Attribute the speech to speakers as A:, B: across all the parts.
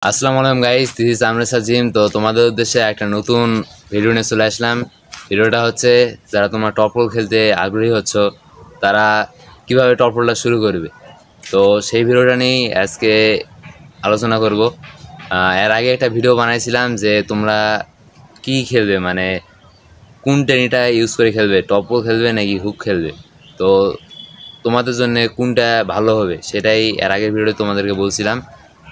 A: আসসালামু আলাইকুম guys, this is আমরেসা gym. তো তোমাদের উদ্দেশ্যে একটা নতুন ভিডিও নিয়ে চলে আসলাম। ভিডিওটা হচ্ছে যারা তোমার টপ রোল খেলতে আগ্রহী হচ্ছ তারা কিভাবে টপ রোলটা শুরু করবে। তো সেই ভিডিওটা নিয়েই আজকে আলোচনা করব। এর আগে একটা ভিডিও বানাইছিলাম যে তোমরা কি খেলবে, মানে কোন টেকনিকটা ইউজ করে খেলবে, টপ রোল খেলবে নাকি হুক খেলবে। তো তোমাদের জন্য কোনটা ভালো হবে সেটাই এর আগের ভিডিওতে তোমাদেরকে বলছিলাম।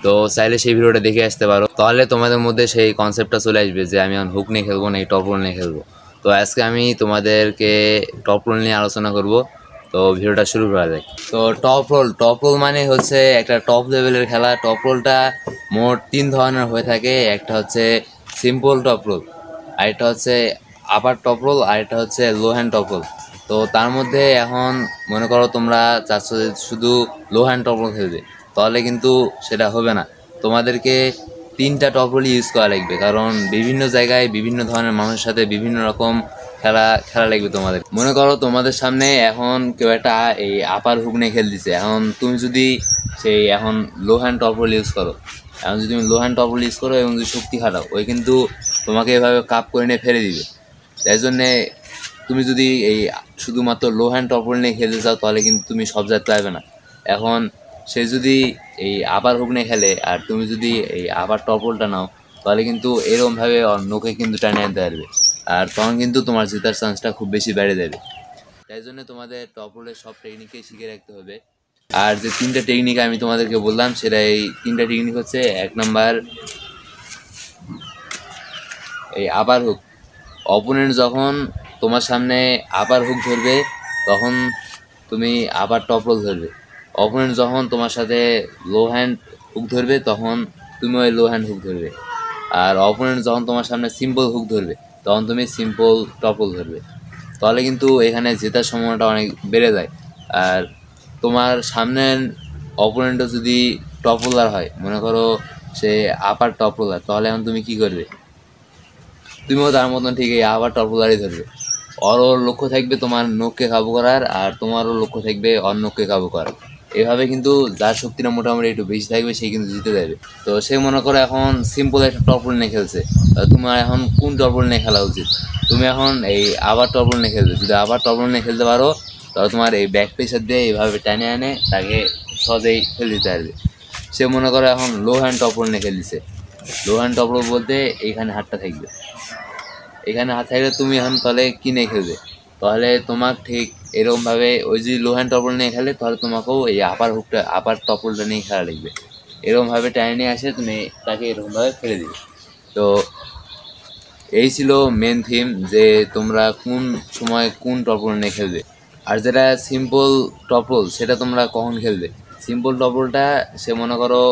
A: তো চাইলে সেই ভিডিওটা দেখে আসতে পারো, তাহলে তোমাদের মধ্যে সেই কনসেপ্টটা চলে আসবে যে আমি এখন হুক নিয়ে খেলবো নাকি টপ রোল নিয়ে খেলবো। তো আজকে আমি তোমাদেরকে টপ রোল নিয়ে আলোচনা করব। তো ভিডিওটা শুরু করা যায়। তো টপ রোল মানে হচ্ছে একটা টপ লেভেলের খেলা। টপ রোলটা মোট 3 ধরনের হয়ে থাকে। একটা হচ্ছে সিম্পল টপ রোল, আরেকটা হচ্ছে আপার টপ রোল, আরেকটা হচ্ছে লো হ্যান্ড টপ রোল। তো তার মধ্যে এখন মনে করো তোমরা চাচ্ছ যে শুধু লো হ্যান্ড টপ রোল খেলবে, তাহলে কিন্তু সেটা হবে না। তোমাদেরকে 3টা টপ রোল ইউজ করা লাগবে, কারণ বিভিন্ন জায়গায় বিভিন্ন ধরনের মানুষের সাথে বিভিন্ন রকম খেলা লাগবে তোমাদের। মনে করো তোমাদের সামনে এখন কেউ একটা এই আপার হুক নিয়ে খেলতেছে, এখন তুমি যদি সেই এখন লো হ্যান্ড টপ রোল ইউজ করো, এখন যদি তুমি লো হ্যান্ড টপ রোল ইউজ করো এবং যদি শক্তি খাটাও, ওই কিন্তু তোমাকে এভাবে কাপ করে নিয়ে ফেলে দিবে। তাই জন্যে তুমি যদি এই শুধুমাত্র লো হ্যান্ড টপ রোল নিয়ে খেলতে চাও তাহলে কিন্তু তুমি সব যেতে পারবে না। এখন সে যদি এই আপার হুক নিয়ে খেলে আর তুমি যদি এই আপার টপ রোলটা নাও, তাহলে কিন্তু এরকমভাবে নোকে কিন্তু টানিয়ে আনতে পারবে, আর তখন কিন্তু তোমার জেতার চান্সটা খুব বেশি বেড়ে যাবে। তাই জন্য তোমাদের টপ রোলের সব টেকনিকই শিখে রাখতে হবে। আর যে 3টা টেকনিক আমি তোমাদেরকে বললাম, সেটা এই 3টা টেকনিক হচ্ছে: 1 নাম্বার এই আপার হুক। অপোনেন্ট যখন তোমার সামনে আপার হুক ধরবে তখন তুমি আপার টপ রোল ধরবে। অপোনেন্ট যখন তোমার সাথে লো হ্যান্ড হুক ধরবে তখন তুমি ওই লো হ্যান্ড হুক ধরবে। আর অপোনেন্ট যখন তোমার সামনে সিম্পল হুক ধরবে তখন তুমি সিম্পল টপ রোল ধরবে। তাহলে কিন্তু এখানে জেতার সম্ভাবনাটা অনেক বেড়ে যায়। আর তোমার সামনের অপোনেন্টও যদি টপ রোলার হয়, মনে করো সে আপার টপ রোলার, তাহলে এখন তুমি কি করবে? তুমিও তার মতন ঠিক এই আবার টপলারই ধরবে। ওর লক্ষ্য থাকবে তোমার নখকে কাবু করার, আর তোমারও লক্ষ্য থাকবে ওর নখকে কাবু করার। এভাবে কিন্তু যার শক্তিটা মোটামুটি একটু বেশি থাকবে সে কিন্তু জিতে যাবে। তো সে মনে করো এখন সিম্পল একটা টপল নিয়ে খেলছে, তোমার এখন কোন টপল নিয়ে খেলা উচিত? তুমি এখন এই আবার টপল নিয়ে খেলবে। যদি আবার টপল নিয়ে খেলতে পারো তাহলে তোমার এই ব্যাক প্রেসার দিয়ে এইভাবে টানে আনে তাকে সহজেই খেলে দিতে পারবে। সে মনে করো এখন লো হ্যান্ড টপল নিয়ে খেলছে। লো হ্যান্ড টপল বলতে এইখানে হাতটা থাকবে, এখানে হাত থাকলে তুমি এখন তাহলে কিনে খেলবে। তাহলে তোমার ঠিক এরকমভাবে ওই যদি লো হ্যান্ড টপল নিয়ে খেলে তাহলে তোমাকেও এই আপার টপলটা নিয়ে খেলা লাগবে। এরকমভাবে টাইনে নিয়ে আসে তুমি তাকে এরকমভাবে ফেলে দিবে। তো এই ছিল মেন থিম, যে তোমরা কোন সময় কোন টপল নিয়ে খেলবে। আর যেটা সিম্পল টপল সেটা তোমরা কখন খেলবে? সিম্পল টপলটা সে মনে করো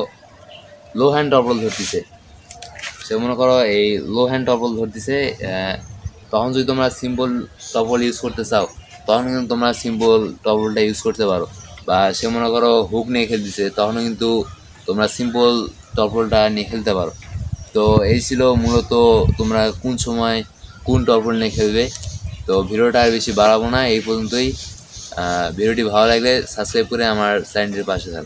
A: লো হ্যান্ড টপল ধরতেছে, সে মনে করো এই লো হ্যান্ড টপল ধরতেছে, তখন যদি তোমরা সিম্পল টপল ইউজ করতে চাও তখন কিন্তু তোমরা সিম্পল টপলটা ইউজ করতে পারো। বা সে মনে করো হুক নিয়ে খেলতেছে, তখনও কিন্তু তোমরা সিম্পল টপলটা নিয়ে খেলতে পারো। তো এই ছিল মূলত তোমরা কোন সময় কোন টপল নিয়ে খেলবে। তো ভিডিওটা আর বেশি বাড়াবো না, এই পর্যন্তই। ভিডিওটি ভালো লাগলে সাবস্ক্রাইব করে আমার চ্যানেলটির পাশে থাকো।